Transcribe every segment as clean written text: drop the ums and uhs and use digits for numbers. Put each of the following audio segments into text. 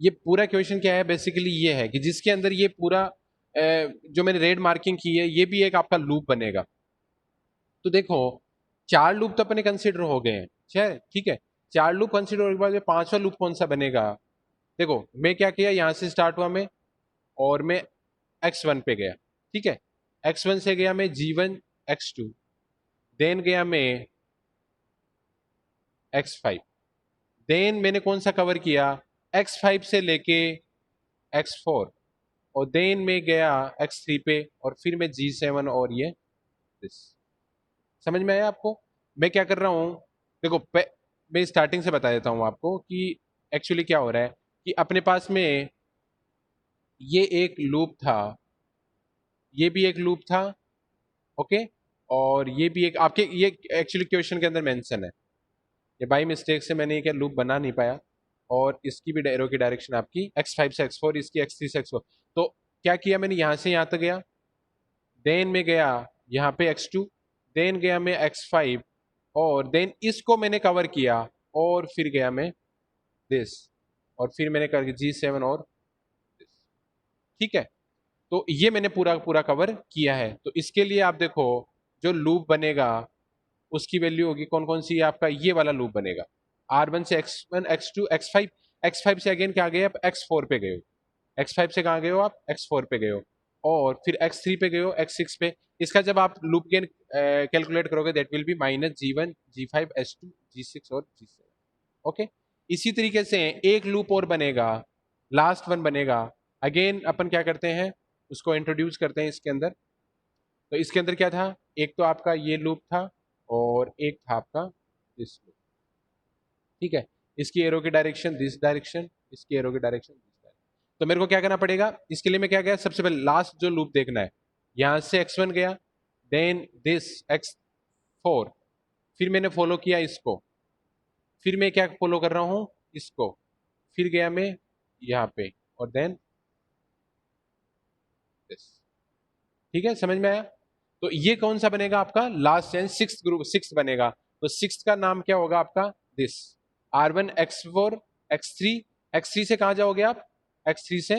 ये पूरा क्वेश्चन क्या है बेसिकली, ये है कि जिसके अंदर ये पूरा जो मैंने रेड मार्किंग की है, ये भी एक आपका लूप बनेगा। तो देखो, 4 लूप तो अपने कंसिडर हो गए हैं, ठीक है। 4 लूप कंसिडर होने के बाद पांचवा लूप कौन सा बनेगा? देखो, मैं क्या किया, यहां से स्टार्ट हुआ मैं, और मैं x1 पे गया, ठीक है। x1 से गया मैं g1, x2, देन गया मैं x5, देन मैंने कौन सा कवर किया, x5 से लेके x4, और देन मैं गया x3 पे, और फिर मैं g7 और ये this। समझ में आया आपको? मैं क्या कर रहा हूँ, देखो मैं स्टार्टिंग से बता देता हूँ आपको कि एक्चुअली क्या हो रहा है, कि अपने पास में ये एक लूप था, ये भी एक लूप था, ओके, और ये भी एक आपके, ये एक्चुअली क्वेश्चन के अंदर मेंशन है, ये बाई मिस्टेक से मैंने ये क्या लूप बना नहीं पाया, और इसकी भी एरो की डायरेक्शन आपकी x5 से x4, इसकी x3 से x4। तो क्या किया मैंने, यहां से यहां तक गया, देन में गया यहाँ पे x2, देन गया मैं x5, और देन इसको मैंने कवर किया, और फिर गया मैं दिस, और फिर मैंने कर g7 और दिस, ठीक है। तो ये मैंने पूरा पूरा कवर किया है। तो इसके लिए आप देखो, जो लूप बनेगा उसकी वैल्यू होगी कौन कौन सी, आपका ये वाला लूप बनेगा, R1 से x1, x2, x5, x5 से अगेन क्या गए आप, x4 पे गए हो, x5 से कहाँ गए हो आप, x4 पे गए हो, और फिर x3 पे गए हो, x6 पे। इसका जब आप लूप गेन कैलकुलेट करोगे, that will be -g1, g5, h2, g6 और g7, ओके। इसी तरीके से एक लूप और बनेगा, लास्ट वन बनेगा। अगेन अपन क्या करते हैं, उसको इंट्रोड्यूस करते हैं इसके अंदर। तो इसके अंदर क्या था, एक तो आपका ये लूप था, और एक था आपका दिस लूप, ठीक है। इसकी एरो की डायरेक्शन दिस डायरेक्शन, इसकी एरो की डायरेक्शन दिस डायरेक्शन। तो मेरे को क्या करना पड़ेगा, इसके लिए मैं क्या गया, सबसे पहले लास्ट जो लूप देखना है, यहां से x1 गया, देन दिस x4, फिर मैंने फॉलो किया इसको, फिर मैं क्या फॉलो कर रहा हूं, इसको, फिर गया मैं यहाँ पे, और देन दिस, ठीक है, समझ में आया? तो ये कौन सा बनेगा आपका last and six group, six बनेगा। तो सिक्स का नाम क्या होगा आपका, this, R1, x4, x3, x3 से कहां जाओगे आप, x3 से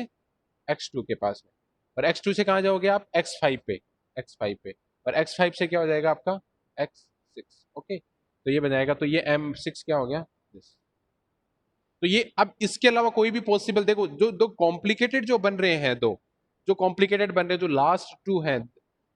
x2 के पास में, और x2 से कहां जाओगे आप, x5 पे, x5 पे, और x5 से क्या हो जाएगा आपका x6, ओके। तो ये बन जाएगा, तो ये M6 क्या हो गया, दिस। तो ये अब इसके अलावा कोई भी पॉसिबल, देखो जो दो कॉम्प्लिकेटेड जो बन रहे हैं, दो जो कॉम्प्लिकेटेड बन रहे हैं, जो लास्ट टू हैं,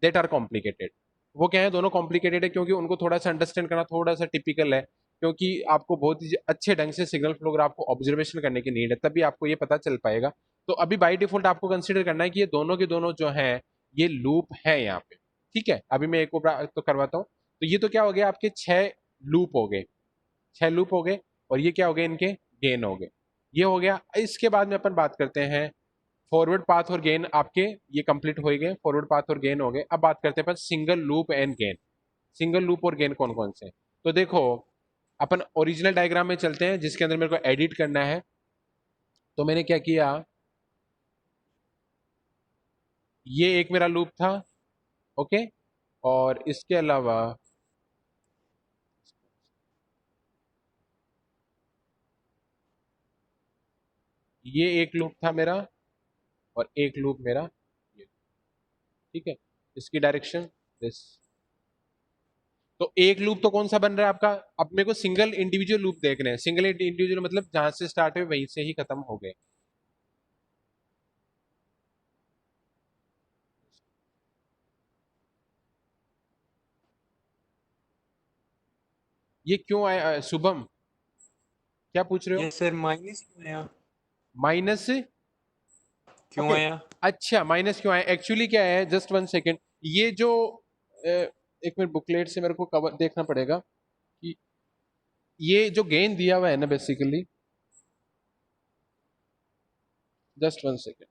देट आर कॉम्प्लिकेटेड। वो क्या है, दोनों कॉम्प्लिकेटेड है, क्योंकि उनको थोड़ा सा अंडरस्टैंड करना थोड़ा सा टिपिकल है, क्योंकि आपको बहुत ही अच्छे ढंग से सिग्नल फ्लो ग्राफ को ऑब्जर्वेशन करने की नीड है, तभी आपको ये पता चल पाएगा। तो अभी बाई डिफॉल्ट आपको कंसिडर करना है कि ये दोनों के दोनों जो है, ये लूप है यहाँ पे, ठीक है। अभी मैं एक और तो करवाता हूँ। तो ये तो क्या हो गया, आपके 6 लूप हो गए, 6 लूप हो गए, और ये क्या हो गए, इनके गेन हो गए। ये हो गया। इसके बाद में अपन बात करते हैं फॉरवर्ड पाथ और गेन, आपके ये कंप्लीट हो गए, फॉरवर्ड पाथ और गेन हो गए। अब बात करते हैं अपन single loop and gain, single loop और गेन कौन कौन से। तो देखो, अपन ओरिजिनल डायग्राम में चलते हैं, जिसके अंदर मेरे को एडिट करना है। तो मैंने क्या किया, ये एक मेरा लूप था, ओके, और इसके अलावा ये एक लूप था मेरा, और एक लूप मेरा ये, ठीक है। इसकी डायरेक्शन दिस। तो एक लूप तो कौन सा बन रहा है आपका, अब मेरे को सिंगल इंडिविजुअल लूप देखने हैं, सिंगल इंडिविजुअल मतलब जहां से स्टार्ट हुए वहीं से ही खत्म हो गए। ये क्यों आया, शुभम क्या पूछ रहे हो? ये सर माइनस क्यों आया? माइनस, क्यों ओके। आया? अच्छा, माइनस क्यों आया, एक्चुअली क्या है, जस्ट 1 सेकेंड। ये जो एक मिनट, बुकलेट से मेरे को कवर देखना पड़ेगा कि ये जो गेन दिया हुआ है ना, बेसिकली जस्ट 1 सेकेंड,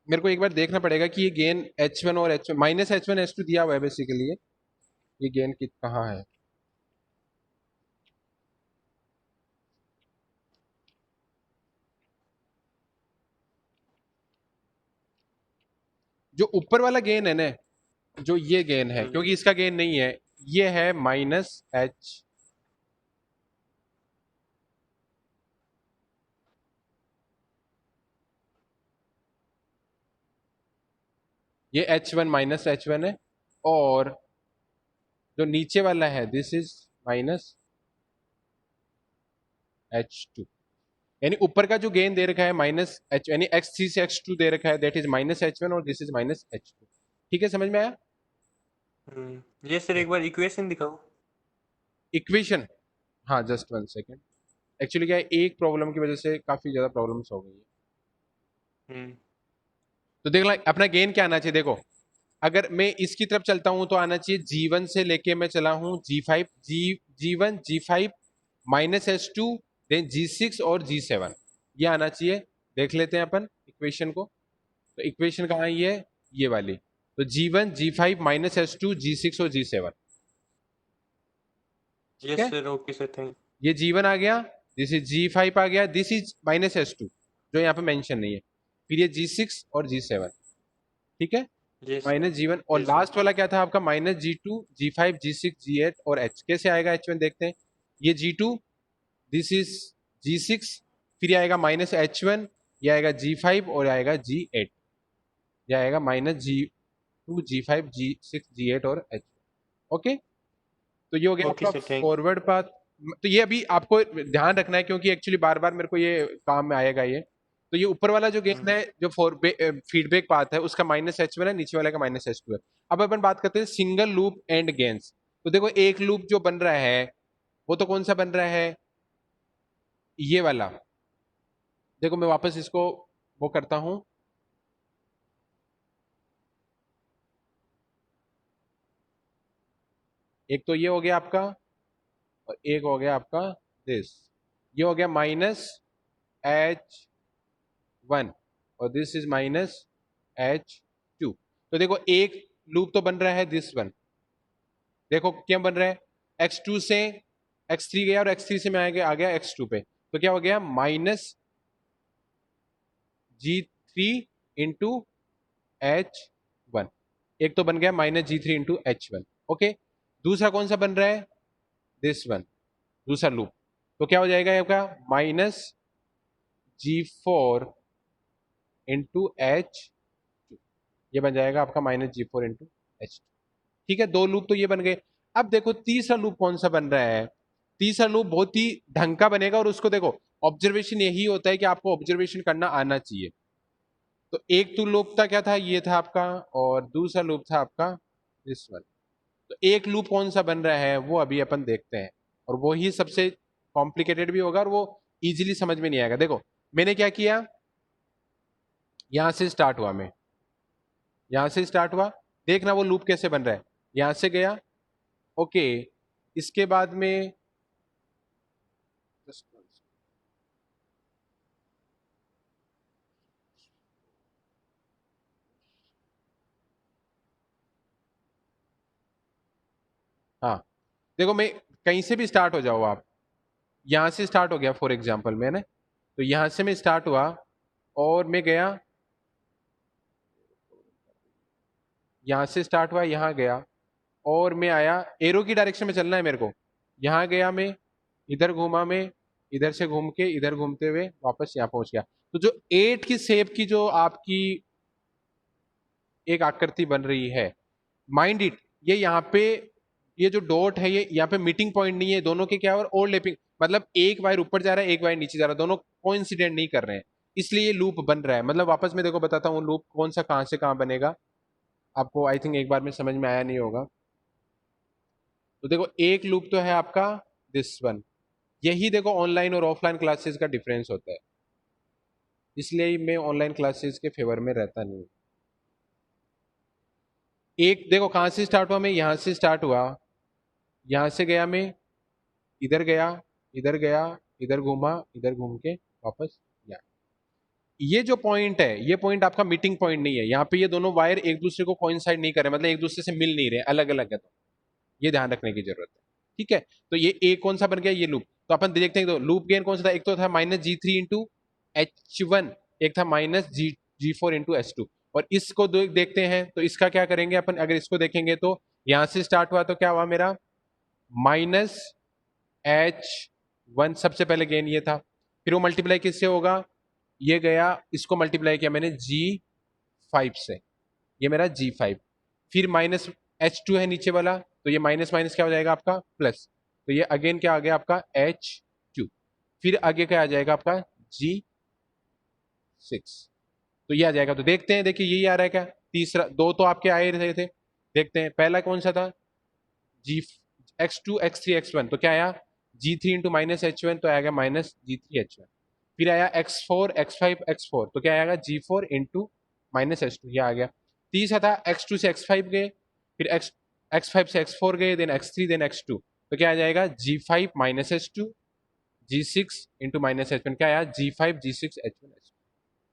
मेरे को एक बार देखना पड़ेगा कि ये गेन H1 और H1 -H1 H2 दिया हुआ है बेसिकली, ये गेन कित कहाँ है। जो ऊपर वाला गेन है ना, जो ये गेन है, हम्म। क्योंकि इसका गेन नहीं है, ये है माइनस एच, ये H1 माइनस H1 है, और जो नीचे वाला है दिस इज माइनस H2। यानी ऊपर का जो गेन दे रखा है माइनस एच, यानी x3 से x2 दे रखा है, दैट इज माइनस H1 और दिस इज माइनस H2। ठीक है, समझ में आया? ये सर एक बार इक्वेशन दिखाओ। इक्वेशन, हाँ जस्ट वन सेकेंड। एक्चुअली क्या है, एक प्रॉब्लम की वजह से काफी ज्यादा प्रॉब्लम्स हो गई है। हम्म तो देख ला अपना गेन क्या आना चाहिए, देखो अगर मैं इसकी तरफ चलता हूं तो आना चाहिए G1 से लेके मैं चला हूं G5, G1 G5 minus H2, then G6 और G7, ये आना चाहिए। देख लेते हैं अपन इक्वेशन को। तो इक्वेशन कहाँ है, ये वाली। तो G1 G5 minus H2 G6 और G7। ठीक यस है, सर, ओके सर, थैंक। ये G1 आ गया, दिस इज G5 आ गया, दिस इज माइनस H2 जो यहाँ पे मेंशन नहीं है, फिर ये G6 और G7। ठीक है, यस माइनस G1, और यस सर। लास्ट वाला क्या था आपका, minus G2 G5 G6 G8 और H। कैसे आएगा H1 देखते हैं। ये G2, दिस इज G6, फिर ये आएगा माइनस H1, ये आएगा G5 और आएगा G8, ये आएगा minus G2 G5 G6 G8 और H। ओके, तो ये हो गया ओके आपका सर, थैंक। Forward path. तो ये अभी आपको ध्यान रखना है क्योंकि एक्चुअली बार बार मेरे को ये काम में आएगा ये। तो ये ऊपर वाला जो गेन है जो फीडबैक पाथ है उसका माइनस H1 है, नीचे वाले का माइनस H2 है। अब अपन बात करते हैं सिंगल लूप एंड गेन्स। तो देखो एक लूप जो बन रहा है वो तो कौन सा बन रहा है, ये वाला। देखो मैं वापस इसको वो करता हूं, एक तो ये हो गया आपका, और एक हो गया आपका दिस, ये हो गया माइनस H1 और दिस इज माइनस H2। तो देखो एक लूप तो बन रहा है दिस वन, देखो क्या बन रहा है, x2 से x3 गया और x3 से मैं आ गया x2 पे, तो क्या हो गया माइनस G3 इंटू H1। एक तो बन गया minus G3 into H1। Okay, दूसरा कौन सा बन रहा है, दिस वन, दूसरा लूप। तो क्या हो जाएगा आपका माइनस G4 इंटू H2, ये बन जाएगा आपका माइनस G4 इंटू H2। ठीक है, दो लूप तो ये बन गए। अब देखो तीसरा लूप कौन सा बन रहा है, तीसरा लूप बहुत ही ढंग का बनेगा, और उसको देखो ऑब्जर्वेशन यही होता है कि आपको ऑब्जर्वेशन करना आना चाहिए। तो एक तो लूप था क्या था, ये था आपका, और दूसरा लूप था आपका दिस वन। तो एक लूप कौन सा बन रहा है वो अभी अपन देखते हैं, और वो ही सबसे कॉम्प्लिकेटेड भी होगा और वो इजीली समझ में नहीं आएगा। देखो मैंने क्या किया, यहां से स्टार्ट हुआ, मैं यहां से स्टार्ट हुआ, देखना वो लूप कैसे बन रहा है, यहां से गया, ओके, इसके बाद में हाँ, देखो मैं कहीं से भी स्टार्ट हो जाओ आप, यहां से स्टार्ट हो गया फॉर एग्जांपल मैंने, तो यहां से मैं स्टार्ट हुआ और मैं गया, यहां से स्टार्ट हुआ, यहां गया और मैं आया, एरो की डायरेक्शन में चलना है मेरे को, यहां गया मैं, इधर घूमा मैं, इधर से घूम के इधर घूमते हुए वापस यहाँ पहुंच गया। तो जो एट की शेप की जो आपकी एक आकृति बन रही है, माइंड इट, ये यहाँ पे ये जो डॉट है ये यहाँ पे मीटिंग पॉइंट नहीं है, दोनों के क्या और ओवरलैपिंग, मतलब एक वायर ऊपर जा रहा है एक वायर नीचे जा रहा है, दोनों कोइंसिडेंट नहीं कर रहे हैं, इसलिए ये लूप बन रहा है। मतलब वापस मैं देखो बताता हूँ लूप कौन सा कहाँ से कहाँ बनेगा, आपको आई थिंक एक बार में समझ में आया नहीं होगा। तो देखो एक लूप तो है आपका दिस वन, यही देखो ऑनलाइन और ऑफलाइन क्लासेस का डिफरेंस होता है, इसलिए मैं ऑनलाइन क्लासेस के फेवर में रहता नहीं। एक देखो कहाँ से स्टार्ट हुआ, मैं यहाँ से स्टार्ट हुआ, यहाँ से गया मैं, इधर गया, इधर गया, इधर घूमा, इधर घूम के वापस यहाँ। ये जो पॉइंट है ये पॉइंट आपका मीटिंग पॉइंट नहीं है, यहाँ पे ये दोनों वायर एक दूसरे को कोइंसाइड नहीं कर रहे, मतलब एक दूसरे से मिल नहीं रहे, अलग अलग है, तो ये ध्यान रखने की जरूरत है। ठीक है, तो ये एक कौन सा बन गया, ये लूप। तो अपन देखते हैं, तो लूप गेन कौन सा था, एक तो था माइनस G3 इंटू H1, एक था माइनस G4 इंटू H2। और इसको देखते हैं, तो इसका क्या करेंगे अपन, अगर इसको देखेंगे तो यहां से स्टार्ट हुआ तो क्या हुआ मेरा, -H1 सबसे पहले गेन ये था, फिर वो मल्टीप्लाई किससे होगा, ये गया, इसको मल्टीप्लाई किया मैंने G5 से, ये मेरा G5, फिर -H2 है नीचे वाला, तो ये माइनस माइनस क्या हो जाएगा आपका प्लस, तो ये अगेन क्या आ गया आपका H2, फिर आगे क्या आ जाएगा आपका G6, तो ये आ जाएगा। तो देखते हैं, देखिए यही आ रहा है क्या, तीसरा, दो तो आपके आ ही रहे थे, देखते हैं पहला कौन सा था, जी X2 X3 X1, तो क्या आया G3 इंटू -H1, तो आएगा -G3H1, फिर आया X4 X5 X4, तो क्या आएगा G4 इंटू -H2, ये आ गया। तीसरा था X2 से X5 गए, फिर X5 से X4 गए, देन X3 देन X2, तो क्या आ जाएगा G5 -H2 G6 into -H1, क्या आया G5 G6 H1 H2।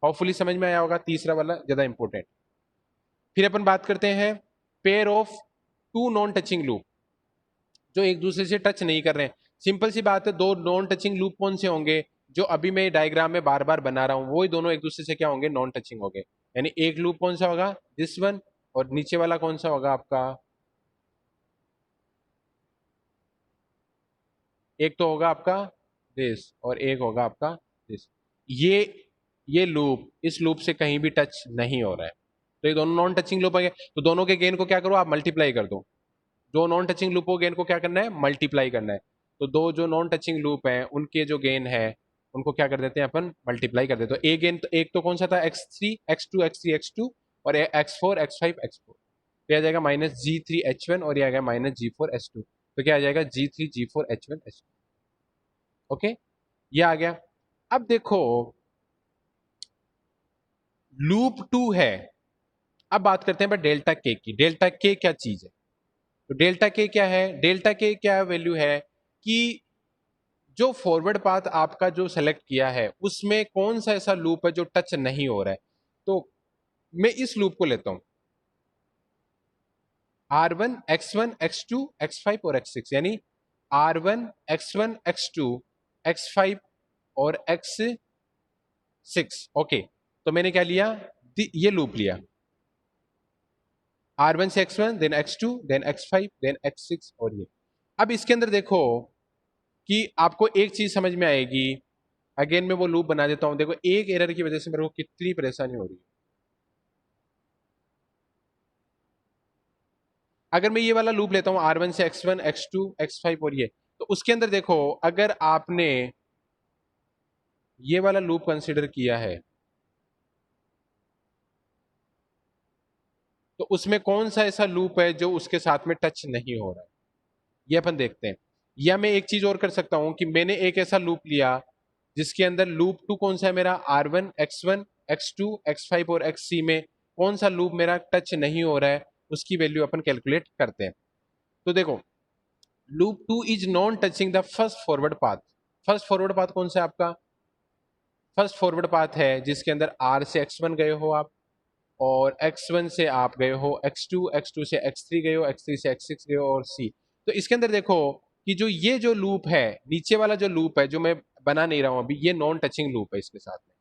Hopefully समझ में आया होगा, तीसरा वाला ज्यादा इंपॉर्टेंट। फिर अपन बात करते हैं pair of two non touching loop, जो एक दूसरे से टच नहीं कर रहे हैं। सिंपल सी बात है, दो नॉन टचिंग लूप कौन से होंगे, जो अभी मैं डायग्राम में बार बार बना रहा हूं, वही दोनों एक दूसरे से क्या होंगे, नॉन टचिंग होंगे। यानी एक लूप कौन सा होगा, दिस वन, और नीचे वाला कौन सा होगा आपका, एक तो होगा आपका दिस और एक होगा आपका दिस। ये लूप इस लूप से कहीं भी टच नहीं हो रहा है, तो ये दोनों नॉन टचिंग लूप है, तो दोनों के गेन को क्या करो आप, मल्टीप्लाई कर दो। दो नॉन टचिंग लूप को गेन को क्या करना है, मल्टीप्लाई करना है। तो दो जो नॉन टचिंग लूप हैं उनके जो गेन है उनको क्या कर देते हैं अपन, मल्टीप्लाई कर देते हैं। तो एक गेन, तो एक तो कौन सा था, X3 X2 X3 X2, और X4 X5 X4, तो आ जाएगा -G3H1, और ये आ गया -G4H2, तो क्या आ जाएगा G3G4H1H2। ओके, ये आ गया। अब देखो लूप 2 है, अब बात करते हैं डेल्टा के की। डेल्टा के क्या चीज है, तो डेल्टा के क्या है, डेल्टा के क्या वैल्यू है कि जो फॉरवर्ड पाथ आपका जो सेलेक्ट किया है उसमें कौन सा ऐसा लूप है जो टच नहीं हो रहा है। तो मैं इस लूप को लेता हूं, R1 X1 X2 X5 और X6, यानी R1 X1 X2 X5 और X6। ओके, तो मैंने क्या लिया, ये लूप लिया, R1 से X1 then X2 then X5 then X6, और ये। अब इसके अंदर देखो कि आपको एक चीज समझ में आएगी, अगेन मैं वो लूप बना देता हूं, देखो एक एरर की वजह से मेरे को कितनी परेशानी हो रही है। अगर मैं ये वाला लूप लेता हूं, R1 से X1 X2 X5 और ये, तो उसके अंदर देखो अगर आपने ये वाला लूप कंसिडर किया है तो उसमें कौन सा ऐसा लूप है जो उसके साथ में टच नहीं हो रहा है, ये अपन देखते हैं। या मैं एक चीज और कर सकता हूं कि मैंने एक ऐसा लूप लिया जिसके अंदर लूप 2 कौन सा है मेरा, R1 X1 X2 X5 और Xc में कौन सा लूप मेरा टच नहीं हो रहा है, उसकी वैल्यू अपन कैलकुलेट करते हैं। तो देखो loop 2 is non touching the first forward path. First forward path कौन सा है आपका, फर्स्ट फॉरवर्ड पाथ है जिसके अंदर R से X1 गए हो आप, और X1 से आप गए हो X2, X2 से X3 गए हो, X3 से X6 गए हो, और C। तो इसके अंदर देखो कि जो ये जो लूप है, नीचे वाला जो लूप है जो मैं बना नहीं रहा हूं अभी, ये नॉन टचिंग लूप है, इसके साथ में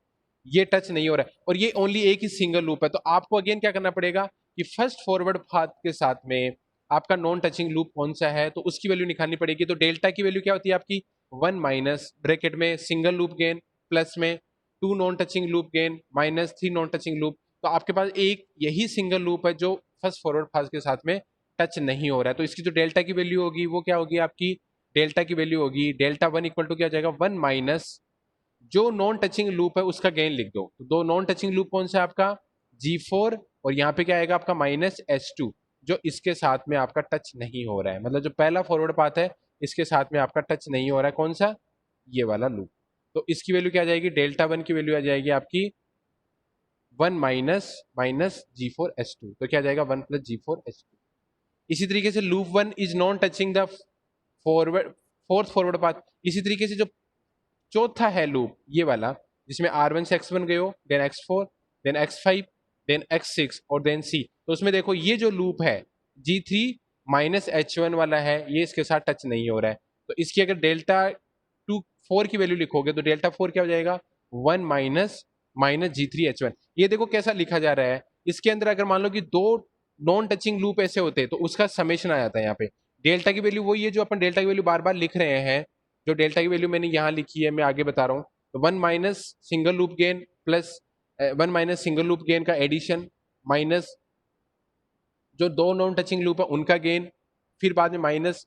ये टच नहीं हो रहा है, और ये ओनली एक ही सिंगल लूप है। तो आपको अगेन क्या करना पड़ेगा कि फर्स्ट फॉरवर्ड पाथ के साथ में आपका नॉन टचिंग लूप कौन सा है, तो उसकी वैल्यू निकालनी पड़ेगी। तो डेल्टा की वैल्यू क्या होती है आपकी, 1 माइनस ब्रैकेट में सिंगल लूप गेन, प्लस में 2 non touching loop gain, minus 3 non touching loop. तो आपके पास एक यही सिंगल लूप है जो फर्स्ट फॉरवर्ड पाथ के साथ में टच नहीं हो रहा है। तो इसकी जो डेल्टा की वैल्यू होगी वो क्या होगी आपकी, डेल्टा की वैल्यू होगी डेल्टा 1 इक्वल टू क्या हो जाएगा, 1 माइनस जो नॉन टचिंग लूप है उसका गेन लिख दो। तो दो नॉन टचिंग लूप कौन सा है आपका, G4, और यहाँ पे क्या आएगा आपका -H2, जो इसके साथ में आपका टच नहीं हो रहा है, मतलब जो पहला फॉरवर्ड पाथ है इसके साथ में आपका टच नहीं हो रहा है, कौन सा, ये वाला लूप। तो इसकी वैल्यू क्या आ जाएगी, डेल्टा 1 की वैल्यू आ जाएगी आपकी 1 माइनस माइनस G4H2, तो क्या आ जाएगा 1 प्लस G4H2। इसी तरीके से loop 1 is non touching the forward fourth forward path. इसी तरीके से जो चौथा है लूप ये वाला, जिसमें R1 से X1 गए हो, then X4, then X5, then X6 और देन C। तो उसमें देखो ये जो लूप है G3 माइनस H1 वाला है, ये इसके साथ टच नहीं हो रहा है। तो इसकी अगर डेल्टा 4 की वैल्यू लिखोगे तो डेल्टा 4 क्या हो जाएगा, 1 माइनस माइनस G3H1। ये देखो कैसा लिखा जा रहा है, इसके अंदर अगर मान लो कि दो नॉन टचिंग लूप ऐसे होते हैं तो उसका समेशन आ जाता है यहाँ पे। डेल्टा की वैल्यू वही है जो अपन डेल्टा की वैल्यू बार बार लिख रहे हैं, जो डेल्टा की वैल्यू मैंने यहाँ लिखी है, मैं आगे बता रहा हूँ। तो one minus single loop gain plus one minus single loop gain का एडिशन माइनस जो दो नॉन टचिंग लूप है उनका गेन, फिर बाद में माइनस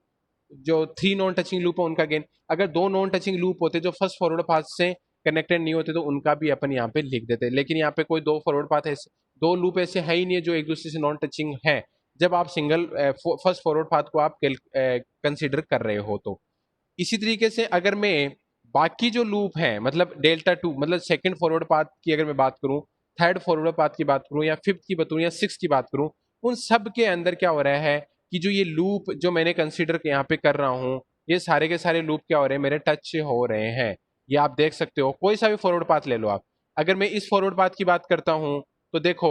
जो थ्री नॉन टचिंग लूप है उनका गेन। अगर दो नॉन टचिंग लूप होते जो फर्स्ट फॉरवर्ड पाथ से कनेक्टेड नहीं होते तो उनका भी अपन यहाँ पे लिख देते, लेकिन यहाँ पे कोई दो फॉरवर्ड पाथ ऐसे, दो लूप ऐसे है ही नहीं है जो एक दूसरे से नॉन टचिंग है जब आप सिंगल फर्स्ट फॉरवर्ड पाथ को आप कंसिडर कर रहे हो। तो इसी तरीके से अगर मैं बाकी जो लूप है मतलब डेल्टा टू मतलब सेकंड फॉरवर्ड पाथ की अगर मैं बात करूं, थर्ड फॉरवर्ड पाथ की बात करूं, या फिफ्थ की बात करूं, या सिक्स की बात करूं, उन सब के अंदर क्या हो रहा है कि जो ये लूप जो मैंने कंसिडर यहाँ पे कर रहा हूँ, ये सारे के सारे लूप क्या हो रहे हैं, मेरे टच हो रहे हैं। ये आप देख सकते हो, कोई सा भी फॉरवर्ड पाथ ले लो आप। अगर मैं इस फॉरवर्ड पाथ की बात करता हूँ तो देखो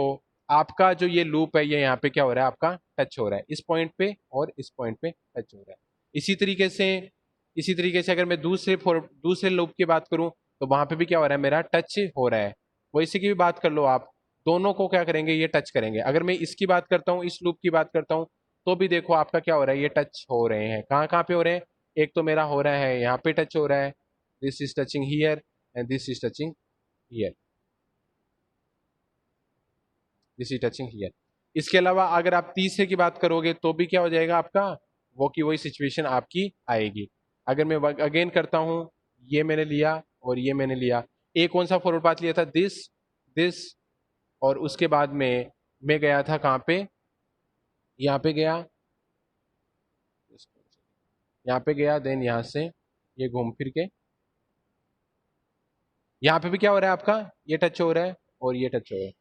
आपका जो ये लूप है ये यहाँ पे क्या हो रहा है, आपका टच हो रहा है इस पॉइंट पे और इस पॉइंट पे टच हो रहा है। इसी तरीके से अगर मैं दूसरे लूप की बात करूं तो वहां पे भी क्या हो रहा है, मेरा टच हो रहा है। वैसे की भी बात कर लो आप, दोनों को क्या करेंगे, ये टच करेंगे। अगर मैं इसकी बात करता हूँ, इस लूप की बात करता हूँ, तो भी देखो आपका क्या हो रहा है, ये टच हो रहे हैं। कहाँ कहाँ पे हो रहे हैं, एक तो मेरा हो रहा है यहाँ पे टच हो रहा है, this is touching here and this is touching here, this is touching here. इसके अलावा अगर आप तीसरे की बात करोगे तो भी क्या हो जाएगा आपका, वो की वही सिचुएशन आपकी आएगी। अगर मैं अगेन करता हूं, ये मैंने लिया और ये मैंने लिया, एक कौन सा फॉरवर्ड पाथ लिया था, दिस दिस, और उसके बाद में मैं गया था कहाँ पे, यहाँ पे गया, यहाँ पे गया, देन यहाँ से ये घूम फिर के यहाँ पे भी क्या हो रहा है आपका, ये टच हो रहा है और ये टच हो रहा है,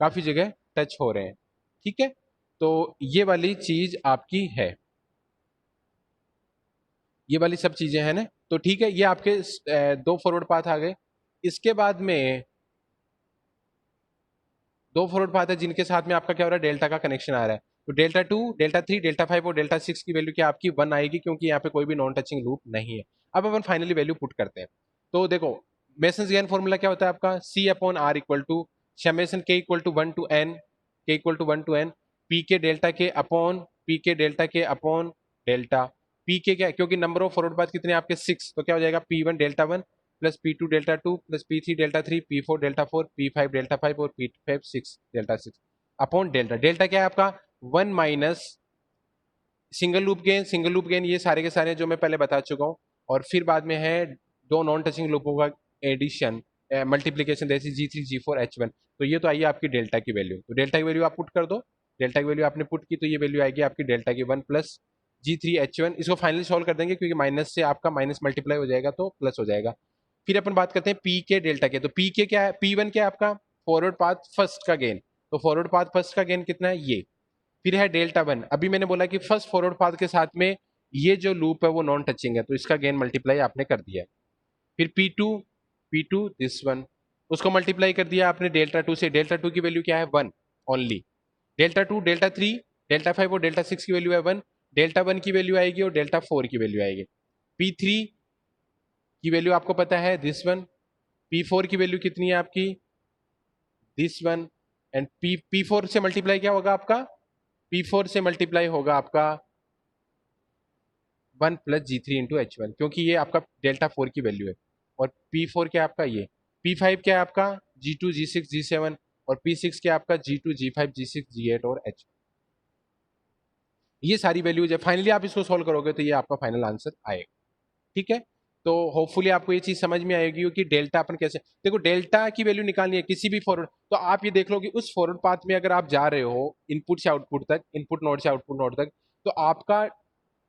काफी जगह टच हो रहे हैं। ठीक है, तो ये वाली चीज आपकी है, ये वाली सब चीजें हैं ना। तो ठीक है, ये आपके दो फॉरवर्ड पाथ आ गए। इसके बाद में दो फॉरवर्ड पाथ है जिनके साथ में आपका क्या हो रहा है, डेल्टा का कनेक्शन आ रहा है। तो delta two, delta three, delta five और डेल्टा सिक्स की वैल्यू क्या आपकी वन आएगी, क्योंकि यहाँ पे कोई भी नॉन टचिंग लूप नहीं है। अब अपन फाइनली वैल्यू पुट करते हैं। तो देखो मेसन्स गेन फॉर्मूला क्या होता है आपका, C upon R equal to summation K equal to one to N, K equal to one to N, P K delta K upon P K delta K upon delta P K क्या, क्योंकि number of forward path कितने आपके six, तो क्या हो जाएगा P one delta one plus P two delta two plus P three delta three P four delta four P five delta five और P five six delta six upon delta. Delta क्या है आपका, one minus single loop gain, single loop gain ये सारे के सारे जो मैं पहले बता चुका हूँ, और फिर बाद में है दो नॉन टचिंग लूपों का एडिशन मल्टीप्लीकेशन, जैसे G three G four H one. तो ये तो आइए आपकी डेल्टा की वैल्यू, तो डेल्टा की वैल्यू आप पुट कर दो, डेल्टा की वैल्यू आपने पुट की तो ये वैल्यू आएगी आपकी डेल्टा की वन प्लस जी थ्री एच वन। इसको फाइनली सॉल्व कर देंगे क्योंकि माइनस से आपका माइनस मल्टीप्लाई हो जाएगा तो प्लस हो जाएगा। फिर अपन बात करते हैं पी के डेल्टा के, तो पी के क्या है, पी वन क्या है आपका, फॉरवर्ड पाथ फर्स्ट का गेन, तो फॉरवर्ड पाथ फर्स्ट का गेन कितना है ये। फिर है डेल्टा वन, अभी मैंने बोला कि फर्स्ट फॉरवर्ड पाथ के साथ में ये जो लूप है वो नॉन टचिंग है तो इसका गेन मल्टीप्लाई आपने कर दिया है। फिर पी टू दिस वन, उसको मल्टीप्लाई कर दिया आपने डेल्टा टू से, डेल्टा टू की वैल्यू क्या है one only, delta two delta three delta five और डेल्टा सिक्स की वैल्यू है वन, डेल्टा वन की वैल्यू आएगी और डेल्टा फोर की वैल्यू आएगी। पी थ्री की वैल्यू आपको पता है दिस वन, पी फोर की वैल्यू कितनी है आपकी this one, and P four से मल्टीप्लाई क्या होगा आपका, पी फोर से मल्टीप्लाई होगा आपका वन प्लस जी थ्री इंटू एच वन, क्योंकि ये आपका डेल्टा फोर की वैल्यू है। और पी फोर क्या है आपका ये, पी फाइव क्या है आपका G two G six G seven, और पी सिक्स क्या है आपका G two G five G six G eight और एच। ये सारी वैल्यूज है, फाइनली आप इसको सोल्व करोगे तो ये आपका फाइनल आंसर आएगा। ठीक है, तो होपफुली आपको ये चीज समझ में आएगी कि डेल्टा अपन कैसे, देखो डेल्टा की वैल्यू निकालनी है किसी भी फॉरवर्ड, तो आप ये देख लो कि उस फॉरवर्ड पाथ में अगर आप जा रहे हो इनपुट से आउटपुट तक, इनपुट नोड से आउटपुट नोड तक, तो आपका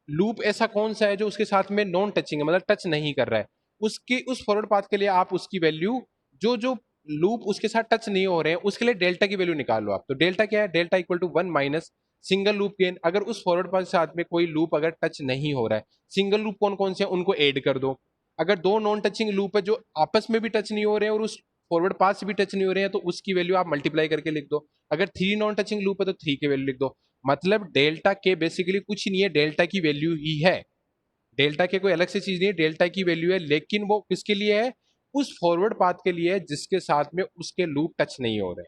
लूप ऐसा कौन सा है जो उसके साथ में नॉन टचिंग है, मतलब टच नहीं कर रहा है, उसके उस फॉरवर्ड पाथ के लिए आप उसकी वैल्यू, जो जो लूप उसके साथ टच नहीं हो रहे हैं उसके लिए डेल्टा की वैल्यू निकाल लो आप। तो डेल्टा क्या है, delta equal to one minus single loop gain, अगर उस फॉरवर्ड पाथ के साथ में कोई लूप अगर टच नहीं हो रहा है, सिंगल लूप कौन कौन से हैं उनको ऐड कर दो। अगर दो नॉन टचिंग लूप है जो आपस में भी टच नहीं हो रहे हैं और उस फॉरवर्ड पाथ से भी टच नहीं हो रहे हैं तो उसकी वैल्यू आप मल्टीप्लाई करके लिख दो। अगर थ्री नॉन टचिंग लूप है तो थ्री की वैल्यू लिख दो। मतलब डेल्टा के बेसिकली कुछ नहीं है, डेल्टा की वैल्यू ही है, डेल्टा के कोई अलग से चीज नहीं है, डेल्टा की वैल्यू है, लेकिन वो किसके लिए है, उस फॉरवर्ड पाथ के लिए है जिसके साथ में उसके लूप टच नहीं हो रहे।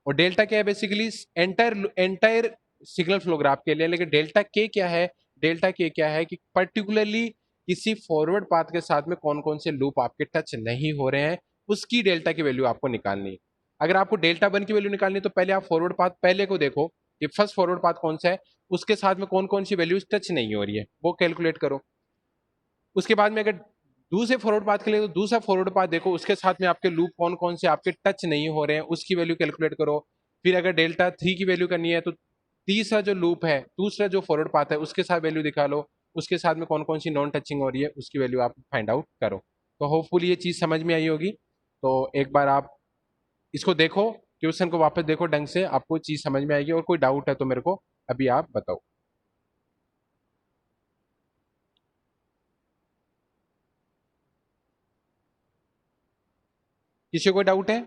और डेल्टा क्या है basically entire entire signal flow graph के लिए। लेकिन डेल्टा के क्या है, डेल्टा के क्या है कि पर्टिकुलरली किसी फॉरवर्ड पाथ के साथ में कौन कौन से लूप आपके टच नहीं हो रहे हैं, उसकी डेल्टा की वैल्यू आपको निकालनी है। अगर आपको डेल्टा वन की वैल्यू निकालनी है तो पहले आप फॉरवर्ड पाथ पहले को देखो कि फर्स्ट फॉरवर्ड पाथ कौन सा है, उसके साथ में कौन कौन सी वैल्यूज टच नहीं हो रही है वो कैलकुलेट करो। उसके बाद में अगर दूसरे फॉरवर्ड पाथ के लिए तो दूसरा फॉरवर्ड पाथ देखो, उसके साथ में आपके लूप कौन कौन से आपके टच नहीं हो रहे हैं उसकी वैल्यू कैलकुलेट करो। फिर अगर डेल्टा थ्री की वैल्यू करनी है तो तीसरा जो लूप है, दूसरा जो फॉरवर्ड पाथ है उसके साथ वैल्यू दिखा लो, उसके साथ में कौन कौन सी नॉन टचिंग हो रही है उसकी वैल्यू आप फाइंड आउट करो। तो होपफुली ये चीज समझ में आई होगी। तो एक बार आप इसको देखो, क्वेश्चन को वापस देखो ढंग से, आपको चीज समझ में आएगी। और कोई डाउट है तो मेरे को अभी आप बताओ। किसी को कोई डाउट है?